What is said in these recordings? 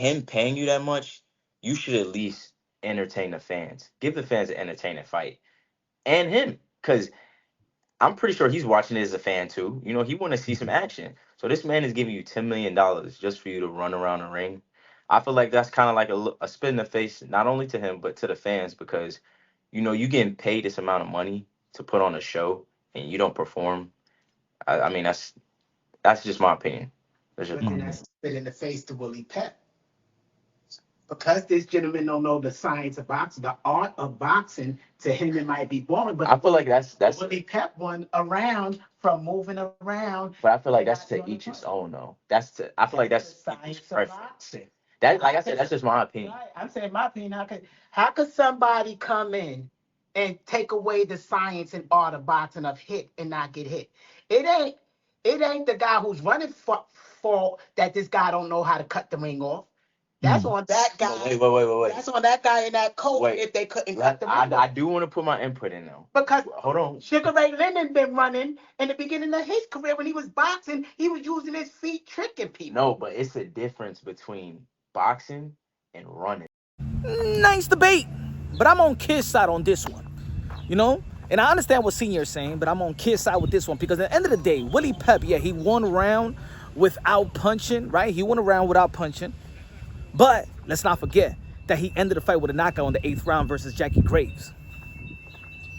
him paying you that much, you should at least entertain the fans. Give the fans an entertaining fight. And him. Because I'm pretty sure he's watching it as a fan too. You know, he want to see some action. So this man is giving you $10 million just for you to run around the ring. I feel like that's kind of like a spit in the face, not only to him, but to the fans because, you know, you getting paid this amount of money to put on a show and you don't perform. I mean, that's just my opinion. That's just But my then opinion. that's spit in the face to Willie Pep. Because this gentleman don't know the science of boxing, the art of boxing, to him it might be boring. But I feel like that's Willie Pep won around from moving around. but I feel like And that's not to doing each the his punch. own though. I feel like That's that's the people's science of preference. boxing. That like I How said, could that's just my opinion. right? I'm saying my opinion. How could somebody come in and take away the science and art of boxing of hit and not get hit? It ain't it ain't the guy who's running for that this guy don't know how to cut the ring off. That's on that No, guy. wait. That's on that guy in that coat Wait. if they couldn't cut the ring I off. do want to put my input in though. Because Hold on. Sugar Ray Leonard been running in the beginning of his career when he was boxing. He was using his feet tricking people. No, but it's a difference between boxing and running. Nice debate, but I'm on Kid's side on this one. You know? And I understand what Senior is saying, but I'm on Kid's side with this one because at the end of the day, Willie Pep, yeah, he won a round without punching, right? He won a round without punching. But let's not forget that he ended the fight with a knockout in the 8th round versus Jackie Graves.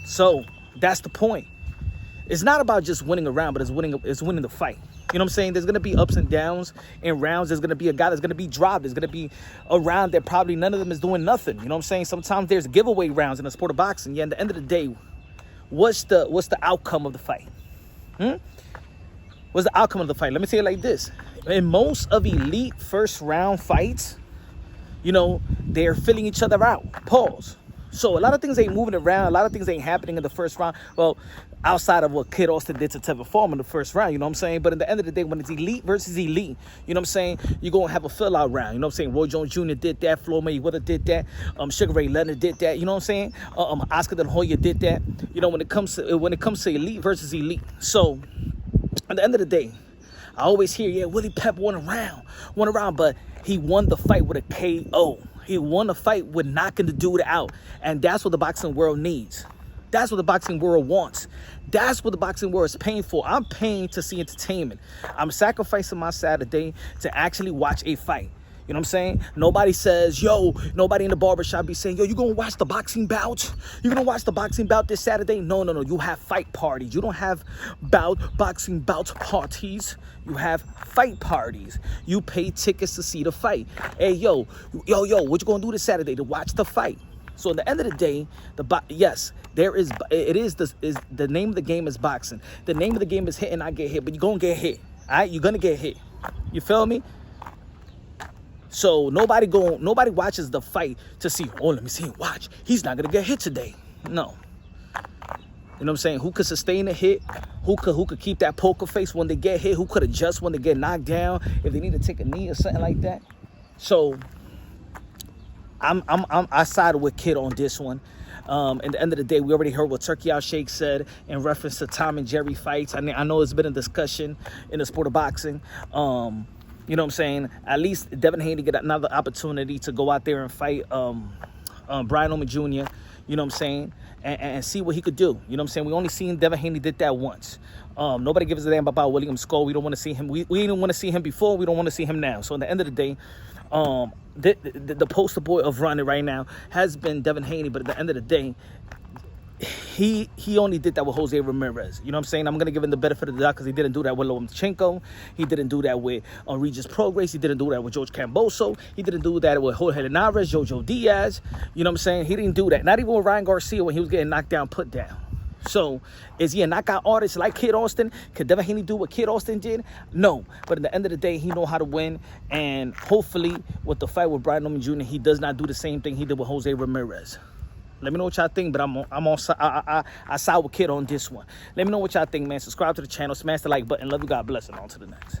So that's the point. It's not about just winning a round, but it's winning the fight. You know what I'm saying? There's going to be ups and downs in rounds. There's going to be a guy that's going to be dropped. There's going to be a round that probably none of them is doing nothing. You know what I'm saying? Sometimes there's giveaway rounds in the sport of boxing. Yeah, at the end of the day, what's the outcome of the fight? What's the outcome of the fight? Let me say it like this. In most of elite first round fights, you know, they're filling each other out. Pause. So a lot of things ain't moving around. A lot of things ain't happening in the first round. Well, outside of what Kid Austin did to Tevin Farmer in the first round, you know what I'm saying? But at the end of the day, when it's elite versus elite, you know what I'm saying? You're going to have a fill-out round. You know what I'm saying? Roy Jones Jr. did that. Floyd Mayweather did that. Sugar Ray Leonard did that. You know what I'm saying? Oscar De La Hoya did that. You know, when it comes to elite versus elite. So at the end of the day, I always hear, yeah, Willie Pep won a round, but he won the fight with a KO. He won the fight with knocking the dude out. And that's what the boxing world needs. That's what the boxing world wants. That's what the boxing world is paying for. I'm paying to see entertainment. I'm sacrificing my Saturday to actually watch a fight. You know what I'm saying? Nobody says, nobody in the barbershop be saying, you gonna watch the boxing bout? You're gonna watch the boxing bout this Saturday? No. You have fight parties. You don't have boxing bout parties. You have fight parties. You pay tickets to see the fight. Hey, what you gonna do this Saturday to watch the fight? So at the end of the day, the name of the game is boxing. The name of the game is hit and not get hit, but you're gonna get hit. All right, you're gonna get hit. You feel me? So nobody watches the fight to see, let me see him watch. He's not gonna get hit today. No. You know what I'm saying? Who could sustain a hit? Who could keep that poker face when they get hit? Who could adjust when they get knocked down? If they need to take a knee or something like that. So I sided with Kid on this one. At the end of the day, we already heard what Turki Alalshikh said in reference to Tom and Jerry fights. I mean, I know it's been a discussion in the sport of boxing. You know what I'm saying? At least Devin Haney get another opportunity to go out there and fight Brian Oman Jr., you know what I'm saying? And see what he could do. You know what I'm saying? We only seen Devin Haney did that once. Nobody gives a damn about William Skull. We don't want to see him. We didn't want to see him before. We don't want to see him now. So at the end of the day, the poster boy of running right now has been Devin Haney. But at the end of the day, he only did that with Jose Ramirez. You know what I'm saying? I'm going to give him the benefit of the doubt because he didn't do that with Lomachenko. He didn't do that with Regis Prograis. He didn't do that with George Camboso. He didn't do that with Jorge Linares, Jojo Diaz. You know what I'm saying? He didn't do that. Not even with Ryan Garcia when he was getting knocked down, put down. So, is he a knockout artist like Kid Austin? Could Devin Haney do what Kid Austin did? No. But at the end of the day, he know how to win. And hopefully, with the fight with Brian Oman Jr., he does not do the same thing he did with Jose Ramirez. Let me know what y'all think, but I side with Kid on this one. Let me know what y'all think, man. Subscribe to the channel, smash the like button. Love you, God bless, and on to the next.